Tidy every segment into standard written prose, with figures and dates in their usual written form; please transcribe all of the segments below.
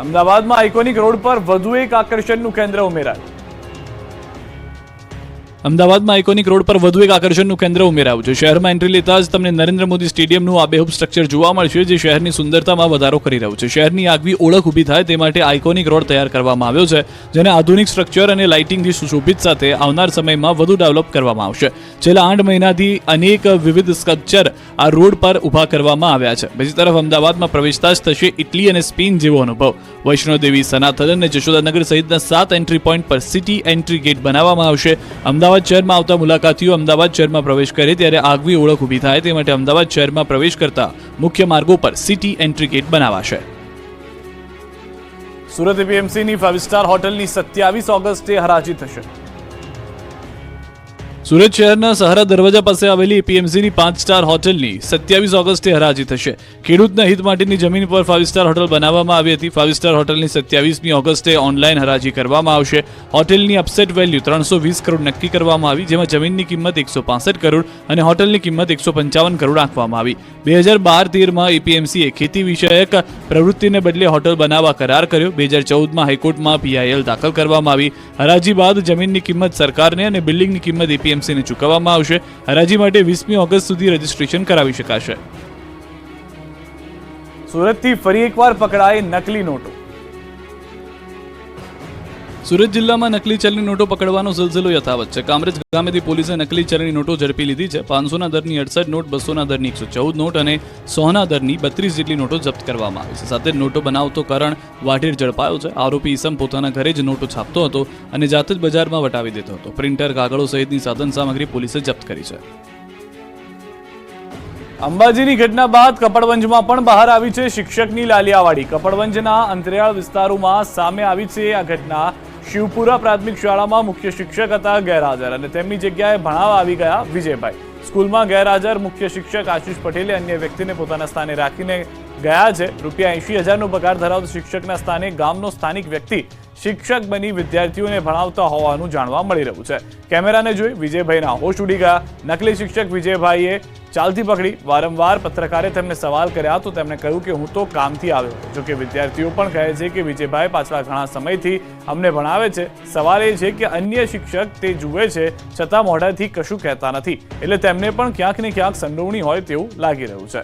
અમદાવાદમાં iconic road પર વધુ એક આકર્ષણનું કેન્દ્ર ઉમેરાયું. અમદાવાદમાં આઇકોનિક રોડ પર વધુ એક આકર્ષણનું કેન્દ્ર ઉમેરાયું છે. શહેરમાં એન્ટ્રી લેતા જ તમને નરેન્દ્ર મોદી સ્ટેડિયમનું આબેહૂબ સ્ટ્રક્ચર જોવા મળશે, જે શહેરની સુંદરતામાં વધારો કરી રહ્યું છે. શહેરની આગવી ઓળખ ઊભી થાય તે માટે આઇકોનિક રોડ તૈયાર કરવામાં આવ્યો છે, જેને આધુનિક સ્ટ્રક્ચર અને લાઇટિંગથી સુશોભિત સાથે આવનાર સમયમાં વધુ ડેવલપ કરવામાં આવશે. છેલ્લા 8 મહિનાથી અનેક વિવિધ સ્કલ્પચર આ રોડ પર ઊભા કરવામાં આવ્યા છે. બીજી તરફ અમદાવાદમાં પ્રવેશતા જ થશે ઇટલી અને સ્પેન જેવો અનુભવ. વૈષ્ણોદેવી, સનાતન અને જશોદાનગર સહિતના 7 એન્ટ્રી પોઈન્ટ પર સિટી એન્ટ્રી ગેટ બનાવવામાં આવશે. અમદાવાદ શહેરમાં આવતા મુલાકાતીઓ અમદાવાદ શહેરમાં પ્રવેશ કરે ત્યારે આગવી ઓળખ ઊભી થાય તે માટે અમદાવાદ શહેરમાં પ્રવેશ કરતા મુખ્ય માર્ગો પર સિટી એન્ટ્રી ગેટ બનાવાશે. સુરત એપીએમસીની 5 સ્ટાર હોટલની 27 ઓગસ્ટે હરાજી થશે. સુરત શહેરના સહારા દરવાજા પાસે આવેલી એપીએમસીની 5 સ્ટાર હોટલની 27 ઓગસ્ટે હરાજી થશે. ખેડૂતના હિત માટેની જમીન પર 5 સ્ટાર હોટલ બનાવવામાં આવી હતી. 5 સ્ટાર હોટલની 27મી ઓગસ્ટે ઓનલાઈન હરાજી કરવામાં આવશે. હોટલની અપસેટ વેલ્યુ 320 કરોડ નક્કી કરવામાં આવી, જેમાં જમીનની કિંમત 165 કરોડ અને હોટલની કિંમત 155 કરોડ રાખવામાં આવી. 2012-13માં એપીએમસીએ ખેતી વિષયક પ્રવૃત્તિને બદલે હોટલ બનાવવા કરાર કર્યો. 2014માં હાઈકોર્ટમાં પીઆઈએલ દાખલ કરવામાં આવી. હરાજી બાદ જમીનની કિંમત સરકારને અને બિલ્ડિંગની કિંમત એપીએમસીને ચૂકવવામાં આવશે. હરાજી માટે 20મી ઓગસ્ટ સુધી રજીસ્ટ્રેશન કરાવી શકાશે. સુરતથી ફરી એકવાર પકડાઈ નકલી નોટો. સુરત જિલ્લામાં નકલી ચલણી નોટો પકડવાનો સિલસિલો યથાવત છે. કામરેજ ગામેથી પોલીસે નકલી ચલણી નોટો ઝડપી લીધી છે. 500ના દરની 68 નોટ, 200ના દરની 114 નોટ અને 100ના દરની 32 જેટલી નોટો જપ્ત કરવામાં આવી છે. સાથે નોટો બનાવતો કરણ વાઢેર ઝડપાયો છે. આરોપી ઈસમ પોતાના ઘરે જ નોટો છાપતો હતો અને જાતે જ બજારમાં વટાવી દેતો હતો. પ્રિન્ટર, કાગળો સહિતની સાધન સામગ્રી પોલીસે જપ્ત કરી છે. અંબાજીની ઘટના બાદ કપડવંજમાં પણ બહાર આવી છે શિક્ષકની લાલિયાવાડી. કપડવંજના અંતરિયાળ વિસ્તારોમાં સામે આવી છે આ ઘટના. શિવપુરા પ્રાથમિક શાળામાં મુખ્ય શિક્ષક હતા ગેરહાજર અને તેમની જગ્યાએ ભણાવવા આવી ગયા વિજયભાઈ. સ્કૂલમાં ગેરહાજર મુખ્ય શિક્ષક આશિષ પટેલે અન્ય વ્યક્તિને પોતાના સ્થાને રાખીને ગયા છે. ₹80,000નો પગાર ધરાવતા શિક્ષકના સ્થાને ગામનો સ્થાનિક વ્યક્તિ શિક્ષક બની વિદ્યાર્થીઓને ભણાવતા હોવાનું જાણવા મળી રહ્યું છે. કેમેરાને જોઈ વિજયભાઈના હોશ ઉડી ગયા. નકલી શિક્ષક વિજયભાઈએ ચાલતી પકડી. વારંવાર પત્રકારે તેમને સવાલ કર્યા તો તેમણે કહ્યું કે હું તો કામથી આવ્યો હતો. જોકે વિદ્યાર્થીઓ પણ કહે છે કે વિજયભાઈ પાછલા ઘણા સમયથી અમને ભણાવે છે. સવાલ એ છે કે અન્ય શિક્ષક તે જુએ છે છતાં મોઢાથી કશું કહેતા નથી, એટલે તેમને પણ ક્યાંક ને ક્યાંક સંડોવણી હોય તેવું લાગી રહ્યું છે.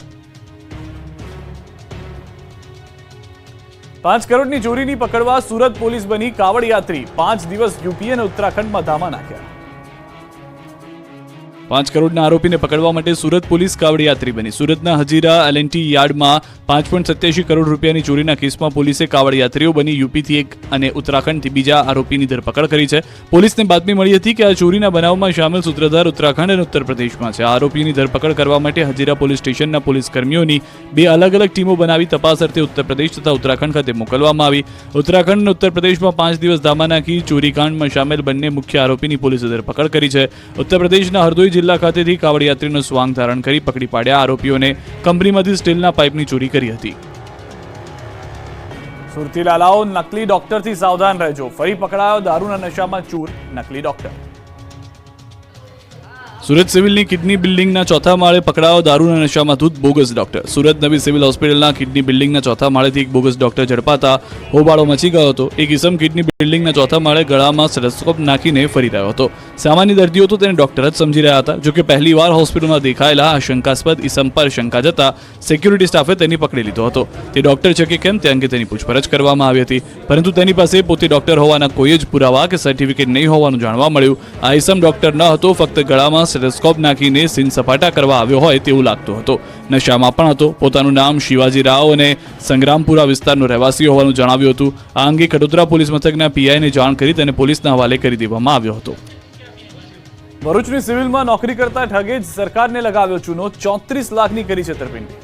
5 કરોડની ચોરીની પકડવા સુરત પોલીસ બની કાવડ યાત્રી. 5 દિવસ યુપી અને ઉત્તરાખંડમાં ધામા નાખ્યા. 5 કરોડના આરોપીને પકડવા માટે સુરત પોલીસ કાવડ યાત્રી બની. સુરતના હજીરા એલએનટી યાર્ડમાં 5.87 કરોડ રૂપિયાની ચોરીના કેસમાં પોલીસે કાવડ યાત્રીઓ બની યુપીથી એક અને ઉત્તરાખંડથી બીજા આરોપીની ધરપકડ કરી છે. પોલીસને બાતમી મળી હતી કે આ ચોરીના બનાવમાં સામેલ સૂત્રધાર ઉત્તરાખંડ અને ઉત્તર પ્રદેશમાં છે. આરોપીની ધરપકડ કરવા માટે હજીરા પોલીસ સ્ટેશનના પોલીસ કર્મીઓની 2 અલગ અલગ ટીમો બનાવી તપાસ અર્થે ઉત્તર પ્રદેશ તથા ઉત્તરાખંડ ખાતે મોકલવામાં આવી. ઉત્તરાખંડ અને ઉત્તર પ્રદેશમાં 5 દિવસ ધામા નાખી ચોરીકાંડમાં સામેલ બંને મુખ્ય આરોપીની પોલીસે ધરપકડ કરી છે. ઉત્તર પ્રદેશના હરદોઈ જિલ્લા ખાતેથી કાવડ યાત્રીનો સ્વાંગ ધારણ કરી પકડી પાડ્યા. આરોપીઓને કંપનીમાંથી સ્ટીલના પાઇપની ચોરી કરી હતી. સુરતી લાલાઓ, નકલી ડોક્ટરથી સાવધાન રહેજો. ફરી પકડાયો દારૂના નશામાં ચૂર નકલી ડોક્ટર. સુરત સિવિલની કિડની બિલ્ડિંગના ચોથા માળે પકડાયો દારૂના નશામાં ધૂત બોગસ ડોક્ટર. સુરત નવી સિવિલ હોસ્પિટલના કિડની બિલ્ડિંગના ચોથા માળેથી એક બોગસ ડોક્ટર ઝડપાતા હોબાળો મચી ગયો હતો. એક ઇસમ કિડની બિલ્ડિંગના ચોથા માળે ગળામાં સ્ટેથોસ્કોપ નાખીને ફરી રહ્યો હતો. સામાન્ય દર્દીઓ તો તેને ડોક્ટર જ સમજી રહ્યા હતા. જોકે પહેલીવાર હોસ્પિટલમાં દેખાયેલા આ શંકાસ્પદ ઇસમ પર શંકા જતા સિક્યુરિટી સ્ટાફે તેની પકડી લીધો હતો. તે ડોક્ટર છે કે કેમ તે અંગે તેની પૂછપરછ કરવામાં આવી હતી, પરંતુ તેની પાસે પોતે ડોક્ટર હોવાના કોઈ જ પુરાવા કે સર્ટિફિકેટ નહીં હોવાનું જાણવા મળ્યું. આ ઇસમ ડોક્ટર ન હતો, ફક્ત ગળામાં સ્ટેથોસ્કોપ નાખીને સીન સપાટા કરવા આવ્યો હોય તેવું લાગતું હતો. નશામાં પણ હતો. પોતાનું નામ શિવાજી રાવ અને સંગ્રામપુરા વિસ્તારનો રહેવાસી હોવાનું જણાવ્યું હતું. આ અંગે કડોદરા પોલીસ મથકના પીઆઈને જાણ કરી તેને પોલીસના હવાલે કરી દેવામાં આવ્યો હતો. ભરૂચની સિવિલમાં નોકરી કરતા ઠગે જ સરકારને લગાવ્યો ચૂનો. 34 લાખની કરી છેતરપિંડી.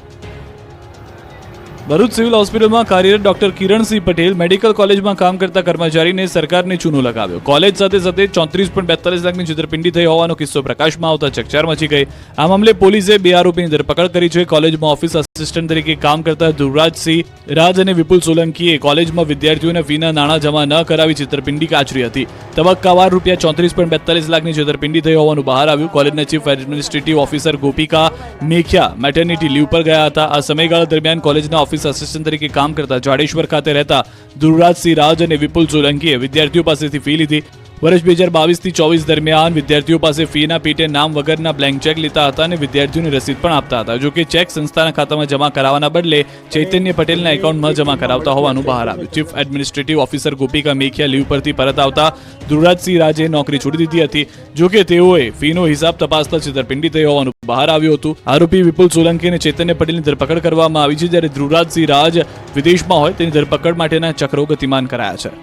ભરૂચ સિવિલ હોસ્પિટલમાં કાર્યરત ડોક્ટર કિરણસિંહ પટેલ મેડિકલ કોલેજમાં કામ કરતા કર્મચારીને સરકારને ચૂનો લગાવ્યો. કોલેજ સાથે 34.42 લાખની છેતરપિંડી થઈ હોવાનો કિસ્સો પ્રકાશમાં આવતા ચકચાર મચી ગઈ. આ મામલે પોલીસે 2 આરોપીની ધરપકડ કરી છે. કોલેજમાં ઓફિસ આસિસ્ટન્ટ તરીકે કામ કરતા ધ્રુવરાજસિંહ રાજ અને વિપુલ સોલંકીએ કોલેજમાં વિદ્યાર્થીઓના ફીના નાણાં જમા ન કરાવી છેતરપિંડી આચરી હતી. તબક્કાવાર ₹34.42 લાખની છેતરપિંડી થઈ હોવાનું બહાર આવ્યું. કોલેજના chief administrative officer Gopika Mekhia maternity leave પર ગયા હતા. આ સમયગાળા દરમિયાન કોલેજના ઓફિસ આસિસ્ટન્ટ તરીકે કામ કરતા જાડેશ્વર ખાતે રહેતા ધ્રુવરાજસિંહ રાજ અને વિપુલ સોલંકીએ વિદ્યાર્થીઓ પાસેથી ફી લીધી. વર્ષ 2022-24 દરમિયાન વિદ્યાર્થીઓ પાસે ફીના પેટે નામ વગરના બ્લેન્ક ચેક લેતા હતા અને વિદ્યાર્થીઓની રસીદ પણ આપતા હતા. જો કે ચેક સંસ્થાના ખાતામાં જમા કરાવવાના બદલે ચૈતન્ય પટેલના એકાઉન્ટમાં જમા કરાવતા હોવાનું બહાર આવ્યું. Chief administrative officer Gopika Mekhia leave પરથી પરત આવતા ધ્રુવરાજસિંહ રાજે નોકરી છોડી દીધી હતી. જો કે તેઓએ ફીનો હિસાબ તપાસતા છેતરપિંડી થઈ હોવાનું બહાર આવ્યું હતું. આરોપી વિપુલ સોલંકી અને ચૈતન્ય પટેલની ધરપકડ કરવામાં આવી છે, જ્યારે ધ્રુવરાજસિંહ રાજ વિદેશમાં હોય તેની ધરપકડ માટેના ચક્રો ગતિમાન કરાયા છે.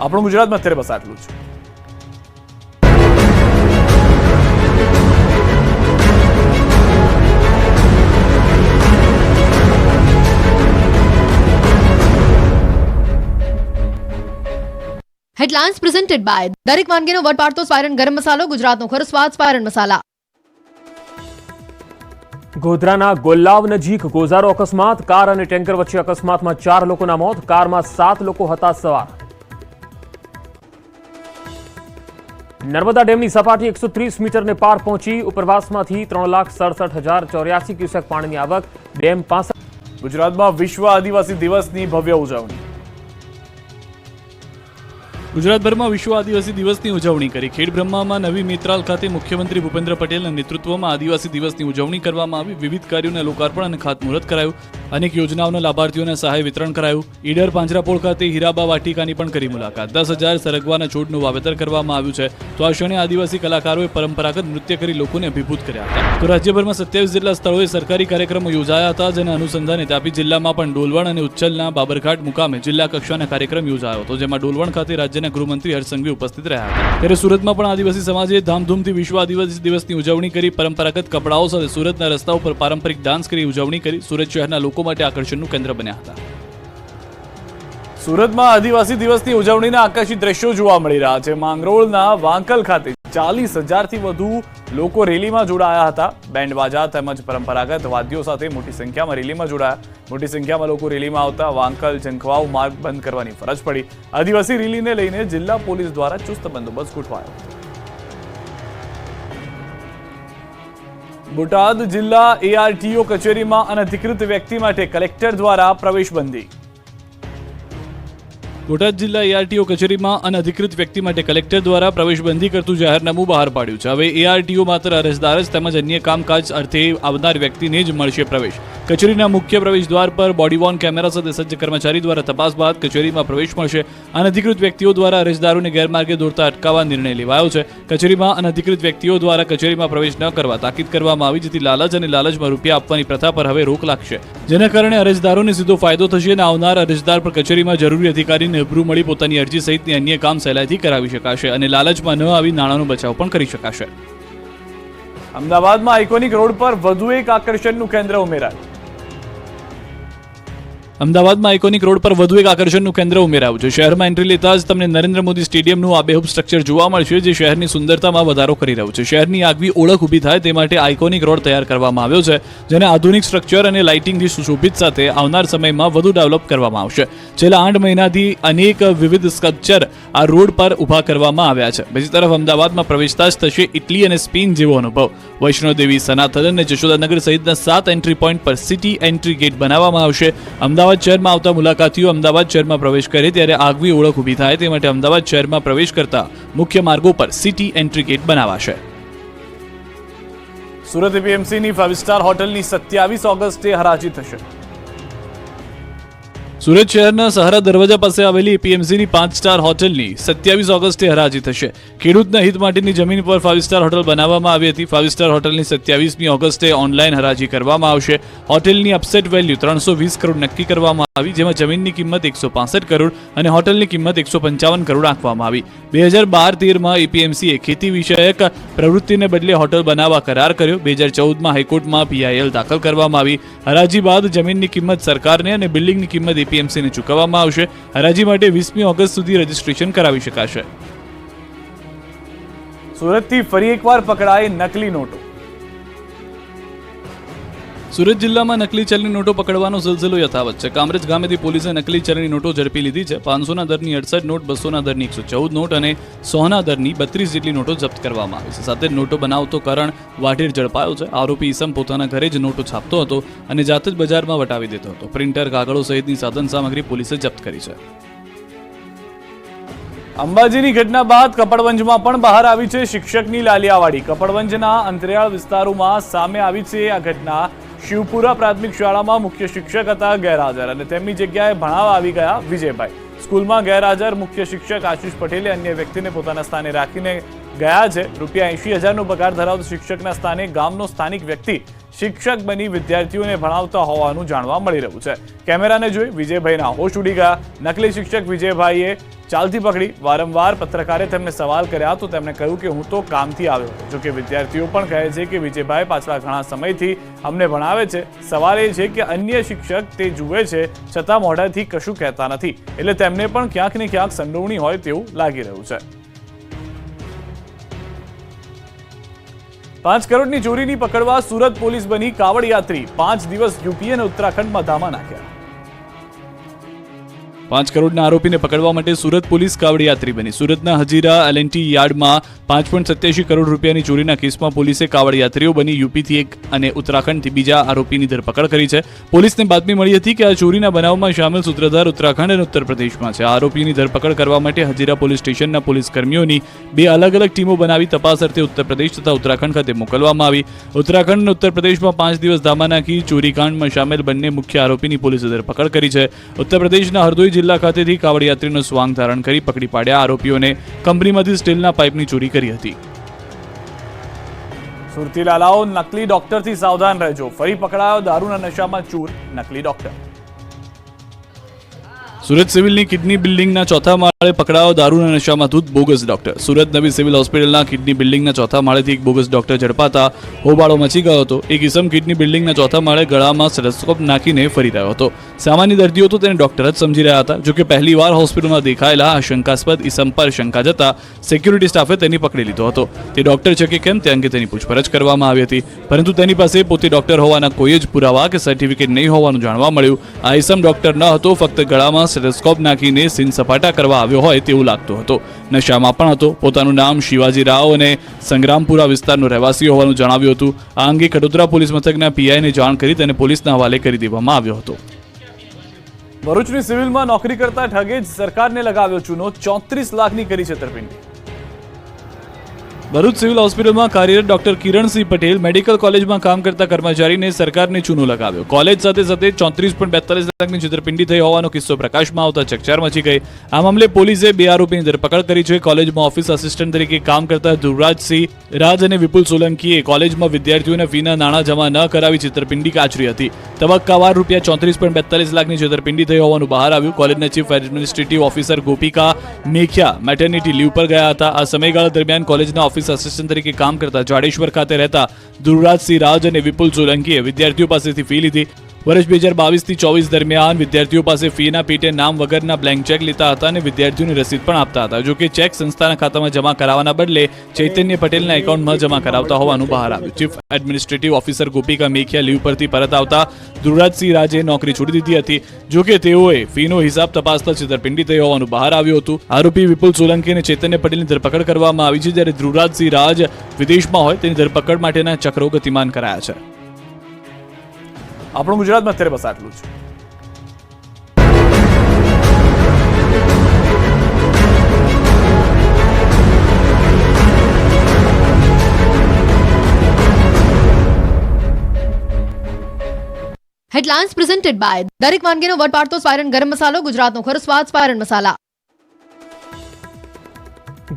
આપણું ગુજરાતમાં અત્યારે બસ આટલું જ. હેડલાઇન્સ પ્રેઝન્ટેડ બાય દરેક વાનગીનો વટ પાડતો સ્પાયરન ગરમ મસાલો, ગુજરાતનો ખરો સ્વાદ સ્પાયરન મસાલા. ગોધરાના ગોલ્લાવ નજીક ગોઝારો અકસ્માત, કાર અને ટેન્કર વચ્ચે અકસ્માતમાં 4 લોકોના મોત, કારમાં 7 લોકો હતા સવાર. નર્મદા ડેમની સપાટી 130 મીટરને પાર પહોંચી, ઉપરવાસમાંથી 3,67,084 ક્યુસેક પાણીની આવક. ડેમ 65. ગુજરાતમાં વિશ્વ આદિવાસી દિવસની ભવ્ય ઉજવણી. ગુજરાતભરમાં વિશ્વ આદિવાસી દિવસની ઉજવણી કરી. ખેડબ્રહ્મામાં નવી મેત્રાલ ખાતે મુખ્યમંત્રી ભૂપેન્દ્ર પટેલના નેતૃત્વમાં આદિવાસી દિવસની ઉજવણી કરવામાં આવી. વિવિધ કાર્યોના લોકાર્પણ અને ખાતમુહૂર્ત કરાયું. અનેક યોજનાઓના લાભાર્થીઓને સહાય વિતરણ કરાયું. ઈડર પાંજરાપોળ ખાતે હીરાબા વાટિકાની પણ કરી મુલાકાત. 10,000 સરગવાના છોડનું વાવેતર કરવામાં આવ્યું છે. તો આ ક્ષણે આદિવાસી કલાકારોએ પરંપરાગત નૃત્ય કરી લોકોને અભિભૂત કર્યા હતા. તો રાજ્યભરમાં 27 જેટલા સ્થળોએ સરકારી કાર્યક્રમો યોજાયા હતા, જેના અનુસંધાને તાપી જિલ્લામાં પણ ડોલવણ અને ઉચ્છલના બાબરઘાટ મુકામે જિલ્લા કક્ષાના કાર્યક્રમ યોજાયો હતો, જેમાં ડોલવણ ખાતે રાજ્યના ગૃહમંત્રી હર્ષ સંઘવી ઉપસ્થિત રહ્યા હતા. ત્યારે સુરતમાં પણ આદિવાસી સમાજે ધામધૂમથી વિશ્વ આદિવાસી દિવસની ઉજવણી કરી. પરંપરાગત કપડાઓ સાથે સુરતના રસ્તાઓ પર પારંપરિક ડાન્સ કરી ઉજવણી કરી. સુરત શહેરના લોકો માટે આકર્ષણનું કેન્દ્ર બન્યા હતા. સુરતમાં આદિવાસી દિવસની ઉજવણીના આકર્ષિત દ્રશ્યો જોવા મળી રહ્યા છે. માંગરોળના વાંકલ ખાતે 40,000થી વધુ લોકો રેલીમાં જોડાયા હતા. બેન્ડ બાજા તેમજ પરંપરાગત વાદ્યો સાથે મોટી સંખ્યામાં રેલીમાં જોડાયા. મોટી સંખ્યામાં લોકો રેલીમાં આવતા વાંકલ જંખવાવ માર્ગ બંધ કરવાની ફરજ પડી. આદિવાસી રેલીને લઈને જિલ્લા પોલીસ દ્વારા ચુસ્ત બંદોબસ્ત ગોઠવાયો. બોટાદ જિલ્લા ARTO કચેરીમાં અનધિકૃત વ્યક્તિ માટે કલેક્ટર દ્વારા પ્રવેશબંધી. બોટાદ જિલ્લા ARTO કચેરીમાં અનધિકૃત વ્યક્તિ માટે કલેક્ટર દ્વારા પ્રવેશબંધી કરતું જાહેરનામું બહાર પાડ્યું છે. હવે ARTO માત્ર અરજદાર જ તેમજ અન્ય કામકાજ અર્થે આવનાર વ્યક્તિને જ મળશે પ્રવેશ. કચેરીના મુખ્ય પ્રવેશ દ્વાર પર બોડીવોર્ન કેમેરા સાથે સજ્જ કર્મચારી દ્વારા તપાસ બાદ કચેરીમાં પ્રવેશ મળશે. અનધિકૃત વ્યક્તિઓ દ્વારા અરજદારોને ગેરમાર્ગે દોરતા અટકાવવા નિર્ણય લેવાયો છે. કચેરીમાં અનધિકૃત વ્યક્તિઓ દ્વારા કચેરીમાં પ્રવેશ ન કરવા તાકીદ કરવામાં આવી, જેથી લાલચ અને લાલચમાં રૂપિયા આપવાની પ્રથા પર હવે રોક લાગશે, જેના કારણે અરજદારોને સીધો ફાયદો થશે અને આવનાર અરજદાર પર કચેરીમાં જરૂરી અધિકારીને અભરૂ મળી પોતાની અરજી સહિતની અન્ય કામ સહેલાઈથી કરાવી શકાશે અને લાલચમાં ન આવી નાણાંનો બચાવ પણ કરી શકાશે. અમદાવાદમાં આઇકોનિક રોડ પર વધુ એક આકર્ષણનું કેન્દ્ર ઉમેરાયું. અમદાવાદમાં આઇકોનિક રોડ પર વધુ એક આકર્ષણનું કેન્દ્ર ઉમેરાયું છે. શહેરમાં એન્ટ્રી લેતા જ તમને નરેન્દ્ર મોદી સ્ટેડિયમનું આબેહૂબ સ્ટ્રક્ચર જોવા મળશે, જે શહેરની સુંદરતામાં વધારો કરી રહ્યું છે. શહેરની આગવી ઓળખ ઊભી થાય તે માટે આઇકોનિક રોડ તૈયાર કરવામાં આવ્યો છે, જેને આધુનિક સ્ટ્રક્ચર અને લાઇટિંગથી સુશોભિત સાથે આવનાર સમયમાં વધુ ડેવલપ કરવામાં આવશે. છેલ્લા 8 મહિનાથી અનેક વિવિધ સ્કલ્પચર આ રોડ પર ઊભા કરવામાં આવ્યા છે. બીજી તરફ અમદાવાદમાં પ્રવેશતા જ થશે ઇટલી અને સ્પેન જેવો અનુભવ. વૈષ્ણોદેવી, સનાતન અને જશોદાનગર સહિતના 7 એન્ટ્રી પોઈન્ટ પર સિટી એન્ટ્રી ગેટ બનાવવામાં આવશે. અમદાવાદ શહેરમાં આવતા મુલાકાતીઓ અમદાવાદ શહેરમાં પ્રવેશ કરે ત્યારે આગવી ઓળખ ઊભી થાય તે માટે અમદાવાદ શહેરમાં પ્રવેશ કરતા મુખ્ય માર્ગો પર સિટી એન્ટ્રી ગેટ બનાવાશે. સુરત એપીએમસીની 5 સ્ટાર હોટલની 27 ઓગસ્ટે હરાજી થશે. સુરત શહેરના સહારા દરવાજા પાસે આવેલી એપીએમસીની 5 સ્ટાર હોટલની 27 ઓગસ્ટે હરાજી થશે. ખેડૂતના હિત માટેની જમીન પર 5 સ્ટાર હોટલ બનાવવામાં આવી હતી. 5 સ્ટાર હોટલની 27મી ઓગસ્ટે ઓનલાઈન હરાજી કરવામાં આવશે. હોટલની અપસેટ વેલ્યુ 320 કરોડ નક્કી કરવામાં આવી, જેમાં જમીનની કિંમત 165 કરોડ અને હોટલની કિંમત 155 કરોડ રાખવામાં આવી. 2012-13માં એપીએમસીએ ખેતી વિષયક પ્રવૃત્તિને બદલે હોટલ બનાવવા કરાર કર્યો. 2014માં હાઈકોર્ટમાં PIL દાખલ કરવામાં આવી. હરાજી બાદ જમીનની કિંમત સરકારને અને બિલ્ડિંગની કિંમત એપીએમસીને ચૂકવવામાં આવશે. હરાજી માટે 20મી ઓગસ્ટ સુધી રજીસ્ટ્રેશન કરાવી શકાશે. સુરતથી ફરી એકવાર પકડાઈ નકલી નોટો. સુરત જિલ્લામાં નકલી ચલણી નોટો પકડવાનો સિલસિલો યથાવત છે. કામરેજ ગામેથી પોલીસે નકલી ચલણી નોટો ઝડપી લીધી છે. 500ના દરની 68 નોટ, 200ના દરની 114 નોટ અને 100ના દરની 32 જેટલી નોટો જપ્ત કરવામાં આવી છે. સાથે જ નોટો બનાવતો કરણ વાઢેર ઝડપાયો છે. આરોપી ઈસમ પોતાના ઘરે જ નોટો છાપતો હતો અને જાતે જ બજારમાં વટાવી દેતો હતો. પ્રિન્ટર, કાગળો સહિતની સાધન સામગ્રી પોલીસે જપ્ત કરી છે. અંબાજીની ઘટના બાદ કપડવંજમાં પણ બહાર આવી છે શિક્ષકની લાલિયાવાડી. કપડવંજના અંતરિયાળ વિસ્તારોમાં સામે આવી છે આ ઘટના. શિવપુરા પ્રાથમિક શાળામાં મુખ્ય શિક્ષક હતા ગેરહાજર અને તેમની જગ્યાએ ભણાવવા આવી ગયા વિજયભાઈ. સ્કૂલમાં ગેરહાજર મુખ્ય શિક્ષક આશીષ પટેલે અન્ય વ્યક્તિને પોતાના સ્થાને રાખીને ગયા છે. ₹80,000નો પગાર ધરાવતો શિક્ષકના સ્થાને ગામનો સ્થાનિક વ્યક્તિ શિક્ષક બની વિદ્યાર્થીઓને ભણાવતા હોવાનું જાણવા મળી રહ્યું છે. કેમેરાને જોઈ વિજયભાઈના હોશ ઉડી ગયા. નકલી શિક્ષક વિજયભાઈએ ચાલતી પકડી. વારંવાર પત્રકારે તેમને સવાલ કર્યા તો તેમણે કહ્યું કે હું તો કામથી આવ્યો હતો. જોકે વિદ્યાર્થીઓ પણ કહે છે કે વિજયભાઈ પાછલા ઘણા સમયથી અમને ભણાવે છે. સવાલ એ છે કે અન્ય શિક્ષક તે જુએ છે છતાં મોઢાથી કશું કહેતા નથી, એટલે તેમને પણ ક્યાંક ને ક્યાંક સંડોવણી હોય તેવું લાગી રહ્યું છે. 5 કરોડની ચોરીની પકડવા સુરત પોલીસ બની કાવડ યાત્રી. 5 દિવસ યુપી અને ઉત્તરાખંડમાં ધામા નાખ્યા. 5 કરોડના આરોપીને પકડવા માટે સુરત પોલીસ કાવડ યાત્રી બની. સુરતના હજીરા એલએનટી યાર્ડમાં 5.87 કરોડ રૂપિયાની ચોરીના કેસમાં પોલીસે કાવડ યાત્રીઓ બની યુપીથી એક અને ઉત્તરાખંડથી બીજા આરોપીની ધરપકડ કરી છે. પોલીસને બાતમી મળી હતી કે આ ચોરીના બનાવમાં સામેલ સૂત્રધાર ઉત્તરાખંડ અને ઉત્તર પ્રદેશમાં છે. આરોપીની ધરપકડ કરવા માટે હજીરા પોલીસ સ્ટેશનના પોલીસ કર્મીઓની 2 અલગ અલગ ટીમો બનાવી તપાસ અર્થે ઉત્તર પ્રદેશ તથા ઉત્તરાખંડ ખાતે મોકલવામાં આવી. ઉત્તરાખંડ અને ઉત્તર પ્રદેશમાં 5 દિવસ ધામા નાખી ચોરીકાંડમાં સામેલ બંને મુખ્ય આરોપીની પોલીસે ધરપકડ કરી છે. ઉત્તર પ્રદેશના હરદોઈ જિલ્લા ખાતેથી કાવડ યાત્રીનો સ્વાંગ ધારણ કરી પકડી પાડ્યા. આરોપીઓને કંપનીમાંથી સ્ટીલના પાઇપની ચોરી કરી હતી. સુરતી લાલાઓ, નકલી ડોક્ટરથી સાવધાન રહેજો. ફરી પકડાયો દારૂના નશામાં ચૂર નકલી ડોક્ટર. સુરત સિવિલની કિડની બિલ્ડિંગના ચોથા માળે પકડાયો દારૂના નશામાં ધૂત બોગસ ડોક્ટર. સુરત નવી સિવિલ હોસ્પિટલના કિડની બિલ્ડિંગના ચોથા માળેથી એક બોગસ ડોક્ટર ઝડપાતા હોબાળો મચી ગયો હતો. એક ઇસમ કિડની બિલ્ડિંગના ચોથા માળે ગળામાં સ્ટેથોસ્કોપ નાખીને ફરી રહ્યો હતો. સામાન્ય દર્દીઓ તો તેને ડોક્ટર જ સમજી રહ્યા હતા. જોકે પહેલીવાર હોસ્પિટલમાં દેખાયેલા આ શંકાસ્પદ ઇસમ પર શંકા જતા સિક્યુરિટી સ્ટાફે તેની પકડી લીધો હતો. તે ડોક્ટર છે કે કેમ તે અંગે તેની પૂછપરછ કરવામાં આવી હતી, પરંતુ તેની પાસે પોતે ડોક્ટર હોવાના કોઈ જ પુરાવા કે સર્ટિફિકેટ નહીં હોવાનું જાણવા મળ્યું. આ ઇસમ ડોક્ટર ન હતો, ફક્ત ગળામાં સ્ટેથોસ્કોપ નાખીને સીન સપાટા કરવા આવ્યો હોય તેવું લાગતો હતો. નશામાં પણ હતો. પોતાનું નામ શિવાજી રાવ અને સંગ્રામપુરા વિસ્તારનો રહેવાસી હોવાનું જણાવ્યું હતું. આ અંગે કડોદરા પોલીસ મથકના પીઆઈને જાણ કરી તેને પોલીસના હવાલે કરી દેવામાં આવ્યો હતો. ભરૂચની સિવિલમાં નોકરી કરતા ઠગે જ સરકારને લગાવ્યો ચૂનો. 34 લાખની કરી છેતરપિંડી. ભરૂચ સિવિલ હોસ્પિટલમાં કાર્યરત ડોક્ટર કિરણસિંહ પટેલ મેડિકલ કોલેજમાં કામ કરતા કર્મચારીને સરકારને ચૂનો લગાવ્યો. કોલેજ સાથે સાથે 34.42 લાખની છેતરપિંડી થઈ હોવાનો કિસ્સો પ્રકાશમાં આવતા ચકચાર મચી ગઈ. આ મામલે પોલીસે 2 આરોપીની ધરપકડ કરી છે. કોલેજમાં ઓફિસ આસિસ્ટન્ટ તરીકે કામ કરતા ધ્રુવરાજસિંહ રાજ અને વિપુલ સોલંકીએ કોલેજમાં વિદ્યાર્થીઓને ફીના નાણાં જમા ન કરાવી છેતરપિંડી આચરી હતી. તબક્કાવાર ₹34.42 લાખની છેતરપિંડી થઈ હોવાનું બહાર આવ્યું. કોલેજના chief administrative officer Gopika Mekhia maternity leave પર ગયા હતા. આ સમયગાળા દરમિયાન કોલેજના ઓફિસ આસિસ્ટન્ટ તરીકે કામ કરતા જાડેશ્વર ખાતે રહેતા ધ્રુવરાજસિંહ રાજ અને વિપુલ સોલંકીએ વિદ્યાર્થીઓ પાસેથી ફી લીધી. વર્ષ 2022 થી 24 દરમિયાન વિદ્યાર્થીઓ પાસે ફીના પેટે નામ વગરના બ્લેન્ક ચેક લેતા હતા અને વિદ્યાર્થીઓની રસીદ પણ આપતા હતા. જોકે ચેક સંસ્થાના ખાતામાં જમા કરાવવાના બદલે ચૈતન્ય પટેલના એકાઉન્ટમાં જમા કરાવતા હોવાનું બહાર આવ્યું. Chief administrative officer Gopika Mekhia leave પરથી પરત આવતા ધ્રુવરાજસિંહ રાજે નોકરી છોડી દીધી હતી. જોકે તેઓએ ફીનો હિસાબ તપાસતા છેતરપિંડી થઈ હોવાનું બહાર આવ્યું હતું. આરોપી વિપુલ સોલંકી અને ચૈતન્ય પટેલની ધરપકડ કરવામાં આવી છે, જ્યારે ધ્રુવરાજસિંહ રાજ વિદેશમાં હોય તેની ધરપકડ માટેના ચક્રો ગતિમાન કરાયા છે. આપણું ગુજરાતમાં અત્યારે બસ આટલું જ. હેડલાઇન્સ પ્રેઝન્ટેડ બાય દરેક વાનગીનો વટ પાડતો સ્પાયરન ગરમ મસાલો, ગુજરાતનો ખરો સ્વાદ સ્પાયરન મસાલા.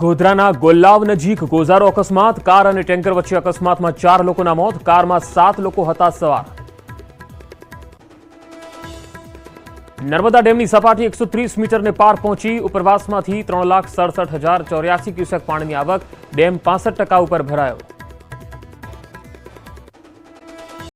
ગોધરાના ગોલ્લાવ નજીક ગોઝારો અકસ્માત. કાર અને ટેન્કર વચ્ચે અકસ્માતમાં 4 લોકોના મોત. કારમાં 7 લોકો હતા સવાર. નર્મદા ડેમની સપાટી 130 મીટરને પાર પહોંચી. ઉપરવાસમાંથી 3,67,084 ક્યુસેક પાણીની આવક. ડેમ 65% ઉપર ભરાયો.